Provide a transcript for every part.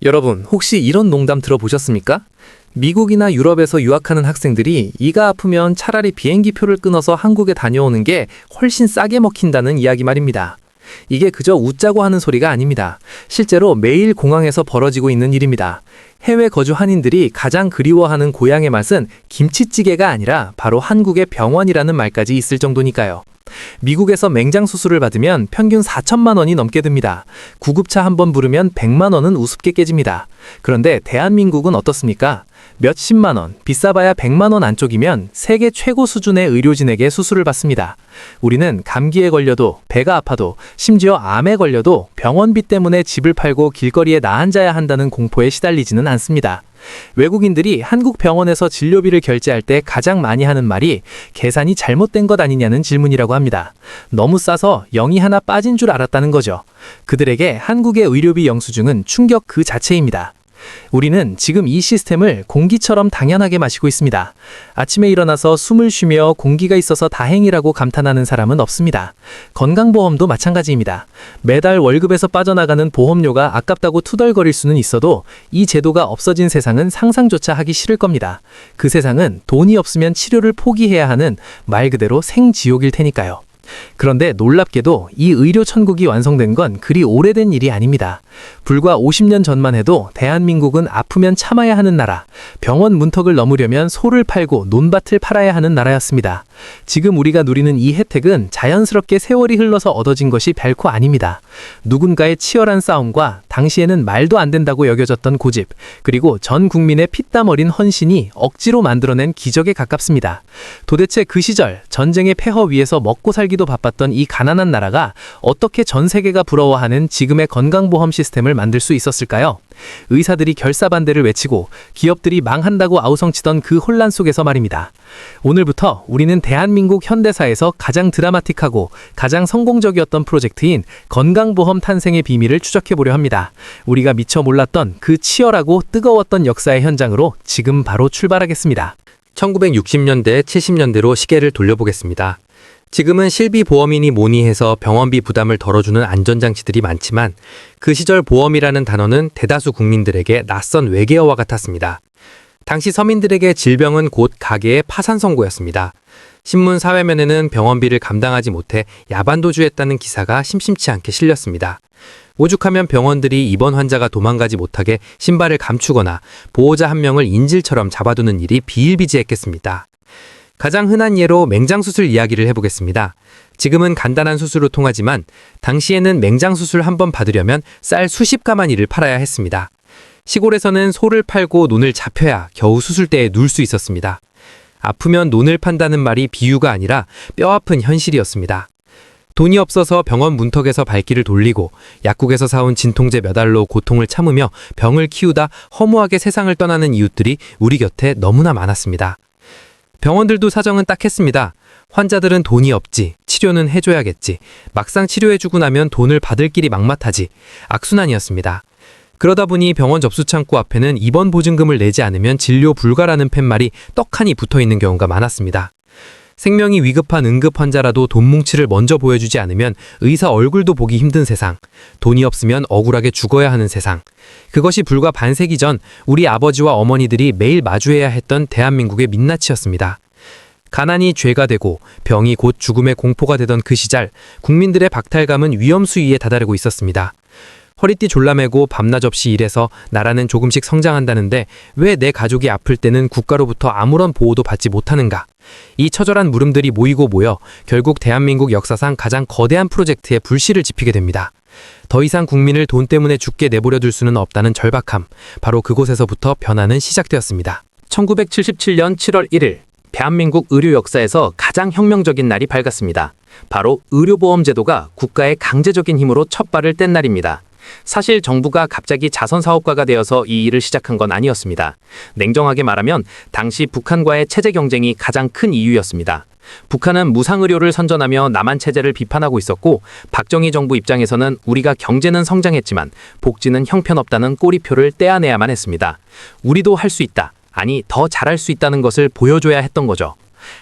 여러분, 혹시 이런 농담 들어보셨습니까? 미국이나 유럽에서 유학하는 학생들이 이가 아프면 차라리 비행기표를 끊어서 한국에 다녀오는 게 훨씬 싸게 먹힌다는 이야기 말입니다. 이게 그저 웃자고 하는 소리가 아닙니다. 실제로 매일 공항에서 벌어지고 있는 일입니다. 해외 거주 한인들이 가장 그리워하는 고향의 맛은 김치찌개가 아니라 바로 한국의 병원이라는 말까지 있을 정도니까요. 미국에서 맹장 수술을 받으면 평균 4천만 원이 넘게 듭니다. 구급차 한 번 부르면 100만 원은 우습게 깨집니다. 그런데 대한민국은 어떻습니까? 몇십만 원, 비싸봐야 100만 원 안쪽이면 세계 최고 수준의 의료진에게 수술을 받습니다. 우리는 감기에 걸려도, 배가 아파도, 심지어 암에 걸려도 병원비 때문에 집을 팔고 길거리에 나앉아야 한다는 공포에 시달리지는 않습니다. 외국인들이 한국 병원에서 진료비를 결제할 때 가장 많이 하는 말이 계산이 잘못된 것 아니냐는 질문이라고 합니다. 너무 싸서 0이 하나 빠진 줄 알았다는 거죠. 그들에게 한국의 의료비 영수증은 충격 그 자체입니다. 우리는 지금 이 시스템을 공기처럼 당연하게 마시고 있습니다. 아침에 일어나서 숨을 쉬며 공기가 있어서 다행이라고 감탄하는 사람은 없습니다. 건강보험도 마찬가지입니다. 매달 월급에서 빠져나가는 보험료가 아깝다고 투덜거릴 수는 있어도 이 제도가 없어진 세상은 상상조차 하기 싫을 겁니다. 그 세상은 돈이 없으면 치료를 포기해야 하는 말 그대로 생지옥일 테니까요. 그런데 놀랍게도 이 의료 천국이 완성된 건 그리 오래된 일이 아닙니다. 불과 50년 전만 해도 대한민국은 아프면 참아야 하는 나라, 병원 문턱을 넘으려면 소를 팔고 논밭을 팔아야 하는 나라였습니다. 지금 우리가 누리는 이 혜택은 자연스럽게 세월이 흘러서 얻어진 것이 결코 아닙니다. 누군가의 치열한 싸움과 당시에는 말도 안 된다고 여겨졌던 고집, 그리고 전 국민의 피땀 어린 헌신이 억지로 만들어낸 기적에 가깝습니다. 도대체 그 시절 전쟁의 폐허 위에서 먹고 살기도 바빴던 이 가난한 나라가 어떻게 전 세계가 부러워하는 지금의 건강보험 시스템을 만들 수 있었을까요? 의사들이 결사반대를 외치고 기업들이 망한다고 아우성치던 그 혼란 속에서 말입니다. 오늘부터 우리는 대한민국 현대사에서 가장 드라마틱하고 가장 성공적이었던 프로젝트인 건강보험 탄생의 비밀을 추적해보려 합니다. 우리가 미처 몰랐던 그 치열하고 뜨거웠던 역사의 현장으로 지금 바로 출발하겠습니다. 1960년대, 70년대로 시계를 돌려보겠습니다. 지금은 실비보험이니 뭐니 해서 병원비 부담을 덜어주는 안전장치들이 많지만 그 시절 보험이라는 단어는 대다수 국민들에게 낯선 외계어와 같았습니다. 당시 서민들에게 질병은 곧 가게의 파산 선고였습니다. 신문 사회면에는 병원비를 감당하지 못해 야반도주했다는 기사가 심심치 않게 실렸습니다. 오죽하면 병원들이 입원 환자가 도망가지 못하게 신발을 감추거나 보호자 한 명을 인질처럼 잡아두는 일이 비일비재했겠습니다. 가장 흔한 예로 맹장수술 이야기를 해보겠습니다. 지금은 간단한 수술로 통하지만 당시에는 맹장수술 한 번 받으려면 쌀 수십 가마니를 팔아야 했습니다. 시골에서는 소를 팔고 논을 잡혀야 겨우 수술대에 누울 수 있었습니다. 아프면 논을 판다는 말이 비유가 아니라 뼈아픈 현실이었습니다. 돈이 없어서 병원 문턱에서 발길을 돌리고 약국에서 사온 진통제 몇 알로 고통을 참으며 병을 키우다 허무하게 세상을 떠나는 이웃들이 우리 곁에 너무나 많았습니다. 병원들도 사정은 딱했습니다. 환자들은 돈이 없지, 치료는 해줘야겠지, 막상 치료해주고 나면 돈을 받을 길이 막막하지, 악순환이었습니다. 그러다 보니 병원 접수창구 앞에는 입원 보증금을 내지 않으면 진료 불가라는 팻말이 떡하니 붙어있는 경우가 많았습니다. 생명이 위급한 응급 환자라도 돈 뭉치를 먼저 보여주지 않으면 의사 얼굴도 보기 힘든 세상, 돈이 없으면 억울하게 죽어야 하는 세상, 그것이 불과 반세기 전 우리 아버지와 어머니들이 매일 마주해야 했던 대한민국의 민낯이었습니다. 가난이 죄가 되고 병이 곧 죽음의 공포가 되던 그 시절, 국민들의 박탈감은 위험수위에 다다르고 있었습니다. 허리띠 졸라매고 밤낮 없이 일해서 나라는 조금씩 성장한다는데 왜 내 가족이 아플 때는 국가로부터 아무런 보호도 받지 못하는가? 이 처절한 물음들이 모이고 모여 결국 대한민국 역사상 가장 거대한 프로젝트에 불씨를 지피게 됩니다. 더 이상 국민을 돈 때문에 죽게 내버려 둘 수는 없다는 절박함, 바로 그곳에서부터 변화는 시작되었습니다. 1977년 7월 1일, 대한민국 의료 역사에서 가장 혁명적인 날이 밝았습니다. 바로 의료보험제도가 국가의 강제적인 힘으로 첫 발을 뗀 날입니다. 사실 정부가 갑자기 자선사업가가 되어서 이 일을 시작한 건 아니었습니다. 냉정하게 말하면 당시 북한과의 체제 경쟁이 가장 큰 이유였습니다. 북한은 무상의료를 선전하며 남한 체제를 비판하고 있었고 박정희 정부 입장에서는 우리가 경제는 성장했지만 복지는 형편없다는 꼬리표를 떼어내야만 했습니다. 우리도 할 수 있다, 아니 더 잘할 수 있다는 것을 보여줘야 했던 거죠.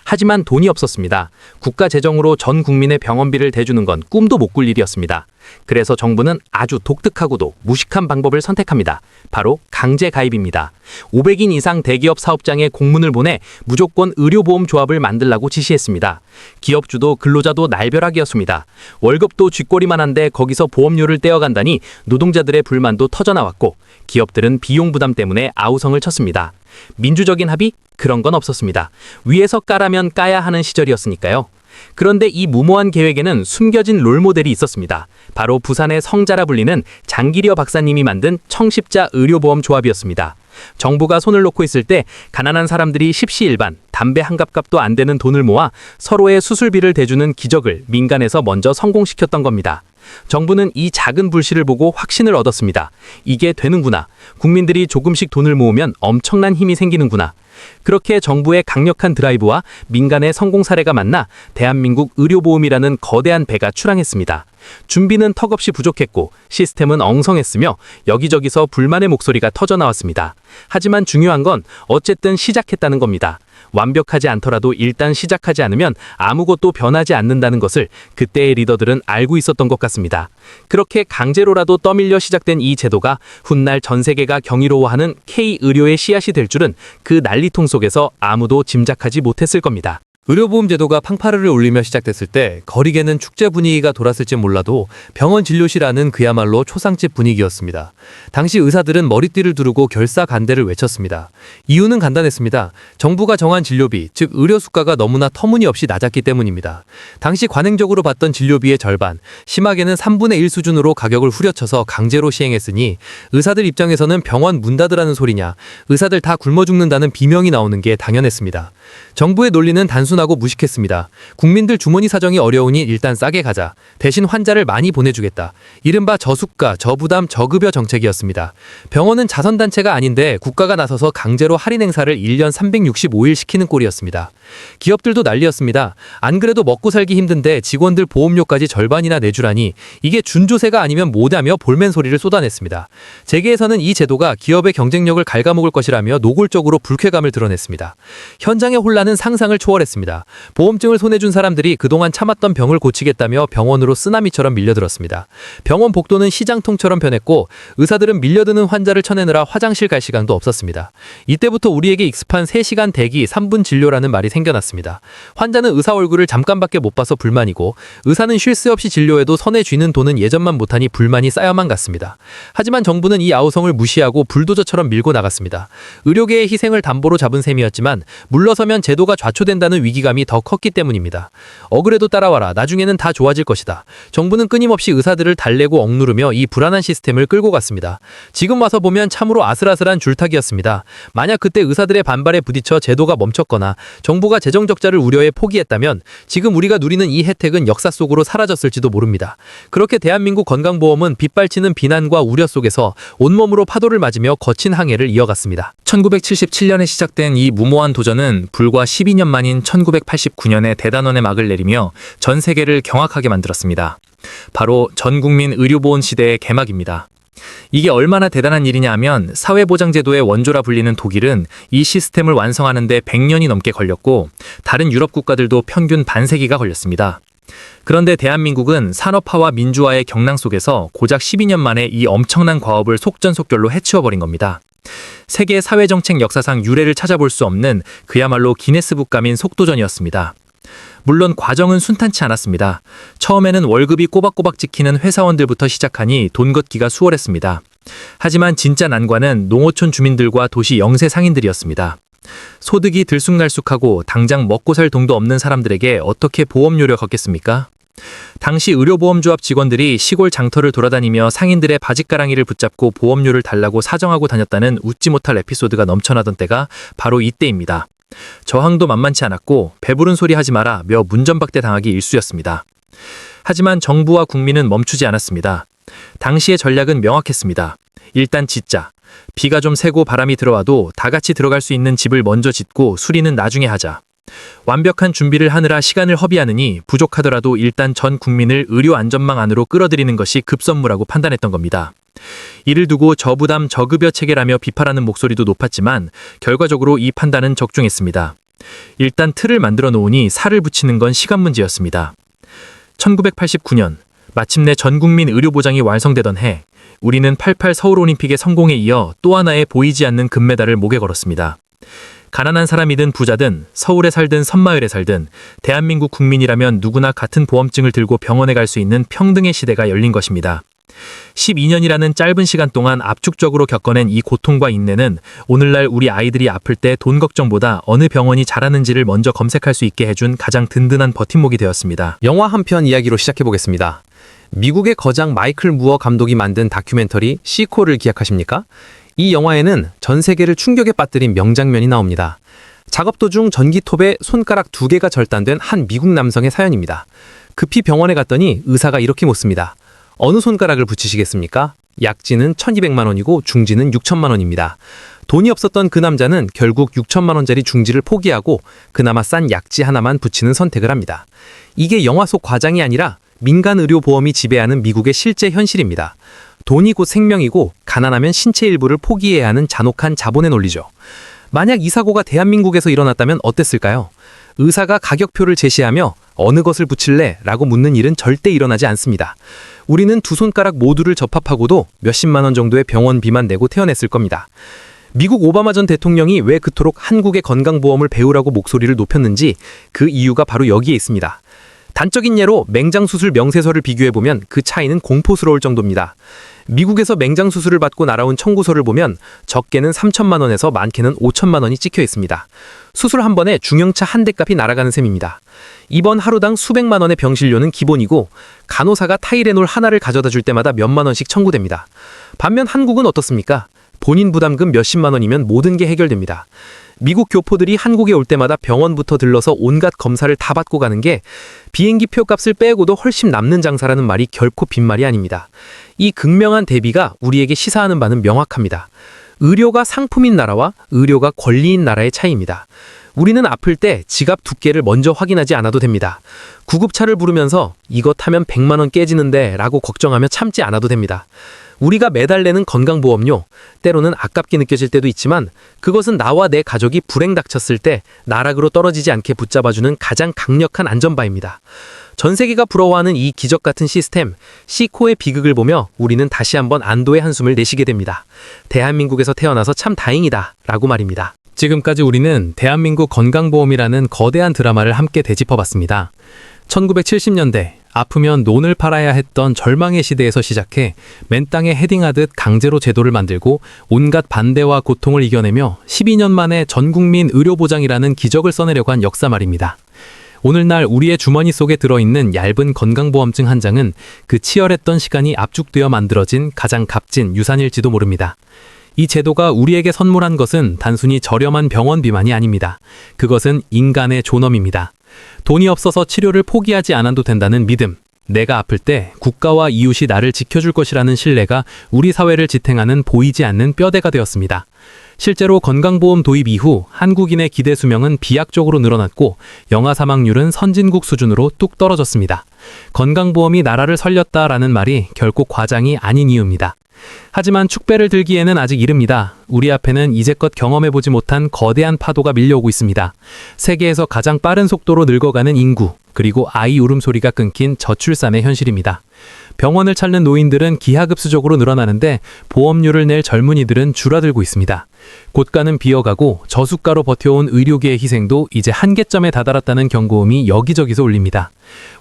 하지만 돈이 없었습니다. 국가 재정으로 전 국민의 병원비를 대주는 건 꿈도 못 꿀 일이었습니다. 그래서 정부는 아주 독특하고도 무식한 방법을 선택합니다. 바로 강제 가입입니다. 500인 이상 대기업 사업장에 공문을 보내 무조건 의료보험 조합을 만들라고 지시했습니다. 기업주도 근로자도 날벼락이었습니다. 월급도 쥐꼬리만 한데 거기서 보험료를 떼어간다니 노동자들의 불만도 터져나왔고 기업들은 비용 부담 때문에 아우성을 쳤습니다. 민주적인 합의? 그런 건 없었습니다. 위에서 까라면 까야 하는 시절이었으니까요. 그런데 이 무모한 계획에는 숨겨진 롤모델이 있었습니다. 바로 부산의 성자라 불리는 장기려 박사님이 만든 청십자 의료보험 조합이었습니다. 정부가 손을 놓고 있을 때 가난한 사람들이 십시일반, 담배 한 갑값도 안 되는 돈을 모아 서로의 수술비를 대주는 기적을 민간에서 먼저 성공시켰던 겁니다. 정부는 이 작은 불씨를 보고 확신을 얻었습니다. 이게 되는구나. 국민들이 조금씩 돈을 모으면 엄청난 힘이 생기는구나. 그렇게 정부의 강력한 드라이브와 민간의 성공 사례가 만나 대한민국 의료보험이라는 거대한 배가 출항했습니다. 준비는 턱없이 부족했고 시스템은 엉성했으며 여기저기서 불만의 목소리가 터져나왔습니다. 하지만 중요한 건 어쨌든 시작했다는 겁니다. 완벽하지 않더라도 일단 시작하지 않으면 아무것도 변하지 않는다는 것을 그때의 리더들은 알고 있었던 것 같습니다. 그렇게 강제로라도 떠밀려 시작된 이 제도가 훗날 전 세계가 경이로워하는 K의료의 씨앗이 될 줄은 그 난리통 속에서 아무도 짐작하지 못했을 겁니다. 의료보험 제도가 팡파르를 울리며 시작됐을 때 거리게는 축제 분위기가 돌았을지 몰라도 병원 진료실 안은 그야말로 초상집 분위기였습니다. 당시 의사들은 머리띠를 두르고 결사간대를 외쳤습니다. 이유는 간단했습니다. 정부가 정한 진료비, 즉 의료 수가가 너무나 터무니없이 낮았기 때문입니다. 당시 관행적으로 받던 진료비의 절반, 심하게는 3분의 1 수준으로 가격을 후려쳐서 강제로 시행했으니 의사들 입장에서는 병원 문 닫으라는 소리냐, 의사들 다 굶어 죽는다는 비명이 나오는 게 당연했습니다. 정부의 논리는 단순하고 무식했습니다. 국민들 주머니 사정이 어려우니 일단 싸게 가자. 대신 환자를 많이 보내주겠다. 이른바 저수가, 저부담, 저급여 정책이었습니다. 병원은 자선단체가 아닌데 국가가 나서서 강제로 할인 행사를 1년 365일 시키는 꼴이었습니다. 기업들도 난리였습니다. 안 그래도 먹고 살기 힘든데 직원들 보험료까지 절반이나 내주라니 이게 준조세가 아니면 뭐냐며 볼멘 소리를 쏟아냈습니다. 재계에서는 이 제도가 기업의 경쟁력을 갉아먹을 것이라며 노골적으로 불쾌감을 드러냈습니다. 현장의 혼란은 상상을 초월했습니다. 보험증을 손에 준 사람들이 그동안 참았던 병을 고치겠다며 병원으로 쓰나미처럼 밀려들었습니다. 병원 복도는 시장통처럼 변했고 의사들은 밀려드는 환자를 쳐내느라 화장실 갈 시간도 없었습니다. 이때부터 우리에게 익숙한 3시간 대기 3분 진료라는 말이 생겨났습니다. 환자는 의사 얼굴을 잠깐밖에 못 봐서 불만이고 의사는 쉴 새 없이 진료해도 선에 쥐는 돈은 예전만 못하니 불만이 쌓여만 갔습니다. 하지만 정부는 이 아우성을 무시하고 불도저처럼 밀고 나갔습니다. 의료계의 희생을 담보로 잡은 셈이었지만 물러서면 제도가 좌초된다는 위기감이 더 컸기 때문입니다. 억울해도 따라와라. 나중에는 다 좋아질 것이다. 정부는 끊임없이 의사들을 달래고 억누르며 이 불안한 시스템을 끌고 갔습니다. 지금 와서 보면 참으로 아슬아슬한 줄타기였습니다. 만약 그때 의사들의 반발에 부딪혀 제도가 멈췄거나 정부가 재정 적자를 우려해 포기했다면 지금 우리가 누리는 이 혜택은 역사 속으로 사라졌을지도 모릅니다. 그렇게 대한민국 건강보험은 빗발치는 비난과 우려 속에서 온몸으로 파도를 맞으며 거친 항해를 이어갔습니다. 1977년에 시작된 이 무모한 도전은 불과 12년 만인 1989년에 대단원의 막을 내리며 전 세계를 경악하게 만들었습니다. 바로 전국민 의료보험 시대의 개막입니다. 이게 얼마나 대단한 일이냐 하면 사회보장제도의 원조라 불리는 독일은 이 시스템을 완성하는 데 100년이 넘게 걸렸고 다른 유럽 국가들도 평균 반세기가 걸렸습니다. 그런데 대한민국은 산업화와 민주화의 경랑 속에서 고작 12년 만에 이 엄청난 과업을 속전속결로 해치워버린 겁니다. 세계 사회정책 역사상 유례를 찾아볼 수 없는 그야말로 기네스북감인 속도전이었습니다. 물론 과정은 순탄치 않았습니다. 처음에는 월급이 꼬박꼬박 찍히는 회사원들부터 시작하니 돈 걷기가 수월했습니다. 하지만 진짜 난관은 농어촌 주민들과 도시 영세 상인들이었습니다. 소득이 들쑥날쑥하고 당장 먹고 살 돈도 없는 사람들에게 어떻게 보험료를 걷겠습니까? 당시 의료보험조합 직원들이 시골 장터를 돌아다니며 상인들의 바짓가랑이를 붙잡고 보험료를 달라고 사정하고 다녔다는 웃지 못할 에피소드가 넘쳐나던 때가 바로 이때입니다. 저항도 만만치 않았고 배부른 소리 하지 마라 며 문전박대 당하기 일쑤였습니다. 하지만 정부와 국민은 멈추지 않았습니다. 당시의 전략은 명확했습니다. 일단 짓자. 비가 좀 새고 바람이 들어와도 다 같이 들어갈 수 있는 집을 먼저 짓고 수리는 나중에 하자. 완벽한 준비를 하느라 시간을 허비하느니 부족하더라도 일단 전 국민을 의료 안전망 안으로 끌어들이는 것이 급선무라고 판단했던 겁니다. 이를 두고 저부담 저급여 체계라며 비판하는 목소리도 높았지만 결과적으로 이 판단은 적중했습니다. 일단 틀을 만들어 놓으니 살을 붙이는 건 시간 문제였습니다. 1989년 마침내 전국민 의료보장이 완성되던 해, 우리는 88 서울올림픽의 성공에 이어 또 하나의 보이지 않는 금메달을 목에 걸었습니다. 가난한 사람이든 부자든 서울에 살든 섬마을에 살든 대한민국 국민이라면 누구나 같은 보험증을 들고 병원에 갈 수 있는 평등의 시대가 열린 것입니다. 12년이라는 짧은 시간 동안 압축적으로 겪어낸 이 고통과 인내는 오늘날 우리 아이들이 아플 때 돈 걱정보다 어느 병원이 잘하는지를 먼저 검색할 수 있게 해준 가장 든든한 버팀목이 되었습니다. 영화 한 편 이야기로 시작해보겠습니다. 미국의 거장 마이클 무어 감독이 만든 다큐멘터리 시코를 기억하십니까? 이 영화에는 전 세계를 충격에 빠뜨린 명장면이 나옵니다. 작업 도중 전기톱에 손가락 2개가 절단된 한 미국 남성의 사연입니다. 급히 병원에 갔더니 의사가 이렇게 묻습니다. 어느 손가락을 붙이시겠습니까? 약지는 1200만 원이고 중지는 6천만 원입니다. 돈이 없었던 그 남자는 결국 6천만 원짜리 중지를 포기하고 그나마 싼 약지 하나만 붙이는 선택을 합니다. 이게 영화 속 과장이 아니라 민간 의료 보험이 지배하는 미국의 실제 현실입니다. 돈이 곧 생명이고 가난하면 신체 일부를 포기해야 하는 잔혹한 자본의 논리죠. 만약 이 사고가 대한민국에서 일어났다면 어땠을까요? 의사가 가격표를 제시하며 어느 것을 붙일래? 라고 묻는 일은 절대 일어나지 않습니다. 우리는 두 손가락 모두를 접합하고도 몇십만 원 정도의 병원비만 내고 태어났을 겁니다. 미국 오바마 전 대통령이 왜 그토록 한국의 건강보험을 배우라고 목소리를 높였는지 그 이유가 바로 여기에 있습니다. 단적인 예로 맹장수술 명세서를 비교해보면 그 차이는 공포스러울 정도입니다. 미국에서 맹장수술을 받고 날아온 청구서를 보면 적게는 3천만 원에서 많게는 5천만 원이 찍혀 있습니다. 수술 한 번에 중형차 한 대 값이 날아가는 셈입니다. 입원 하루당 수백만 원의 병실료는 기본이고 간호사가 타이레놀 하나를 가져다 줄 때마다 몇만 원씩 청구됩니다. 반면 한국은 어떻습니까? 본인 부담금 몇십만 원이면 모든 게 해결됩니다. 미국 교포들이 한국에 올 때마다 병원부터 들러서 온갖 검사를 다 받고 가는 게 비행기 표값을 빼고도 훨씬 남는 장사라는 말이 결코 빈말이 아닙니다. 이 극명한 대비가 우리에게 시사하는 바는 명확합니다. 의료가 상품인 나라와 의료가 권리인 나라의 차이입니다. 우리는 아플 때 지갑 두께를 먼저 확인하지 않아도 됩니다. 구급차를 부르면서 이거 타면 100만 원 깨지는데 라고 걱정하며 참지 않아도 됩니다. 우리가 매달 내는 건강보험료, 때로는 아깝게 느껴질 때도 있지만 그것은 나와 내 가족이 불행 닥쳤을 때 나락으로 떨어지지 않게 붙잡아주는 가장 강력한 안전바입니다. 전 세계가 부러워하는 이 기적 같은 시스템, 시코의 비극을 보며 우리는 다시 한번 안도의 한숨을 내쉬게 됩니다. 대한민국에서 태어나서 참 다행이다 라고 말입니다. 지금까지 우리는 대한민국 건강보험이라는 거대한 드라마를 함께 되짚어봤습니다. 1970년대 아프면 논을 팔아야 했던 절망의 시대에서 시작해 맨 땅에 헤딩하듯 강제로 제도를 만들고 온갖 반대와 고통을 이겨내며 12년 만에 전국민 의료보장이라는 기적을 써내려고 한 역사 말입니다. 오늘날 우리의 주머니 속에 들어있는 얇은 건강보험증 한 장은 그 치열했던 시간이 압축되어 만들어진 가장 값진 유산일지도 모릅니다. 이 제도가 우리에게 선물한 것은 단순히 저렴한 병원비만이 아닙니다. 그것은 인간의 존엄입니다. 돈이 없어서 치료를 포기하지 않아도 된다는 믿음, 내가 아플 때 국가와 이웃이 나를 지켜줄 것이라는 신뢰가 우리 사회를 지탱하는 보이지 않는 뼈대가 되었습니다. 실제로 건강보험 도입 이후 한국인의 기대 수명은 비약적으로 늘어났고 영아 사망률은 선진국 수준으로 뚝 떨어졌습니다. 건강보험이 나라를 살렸다라는 말이 결코 과장이 아닌 이유입니다. 하지만 축배를 들기에는 아직 이릅니다. 우리 앞에는 이제껏 경험해보지 못한 거대한 파도가 밀려오고 있습니다. 세계에서 가장 빠른 속도로 늙어가는 인구, 그리고 아이 울음소리가 끊긴 저출산의 현실입니다. 병원을 찾는 노인들은 기하급수적으로 늘어나는데 보험료를 낼 젊은이들은 줄어들고 있습니다. 곳간은 비어가고 저수가로 버텨온 의료계의 희생도 이제 한계점에 다다랐다는 경고음이 여기저기서 울립니다.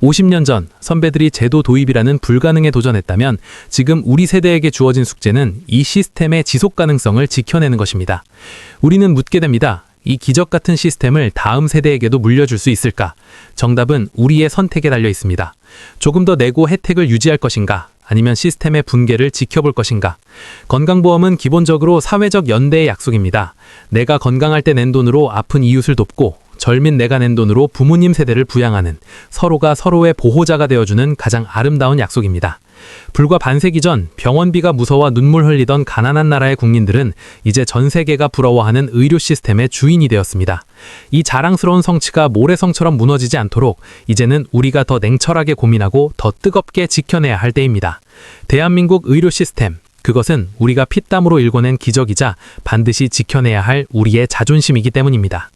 50년 전 선배들이 제도 도입이라는 불가능에 도전했다면 지금 우리 세대에게 주어진 숙제는 이 시스템의 지속 가능성을 지켜내는 것입니다. 우리는 묻게 됩니다. 이 기적 같은 시스템을 다음 세대에게도 물려줄 수 있을까? 정답은 우리의 선택에 달려 있습니다. 조금 더 내고 혜택을 유지할 것인가? 아니면 시스템의 붕괴를 지켜볼 것인가? 건강보험은 기본적으로 사회적 연대의 약속입니다. 내가 건강할 때 낸 돈으로 아픈 이웃을 돕고 젊은 내가 낸 돈으로 부모님 세대를 부양하는, 서로가 서로의 보호자가 되어주는 가장 아름다운 약속입니다. 불과 반세기 전 병원비가 무서워 눈물 흘리던 가난한 나라의 국민들은 이제 전 세계가 부러워하는 의료 시스템의 주인이 되었습니다. 이 자랑스러운 성취가 모래성처럼 무너지지 않도록 이제는 우리가 더 냉철하게 고민하고 더 뜨겁게 지켜내야 할 때입니다. 대한민국 의료 시스템, 그것은 우리가 피땀으로 일궈낸 기적이자 반드시 지켜내야 할 우리의 자존심이기 때문입니다.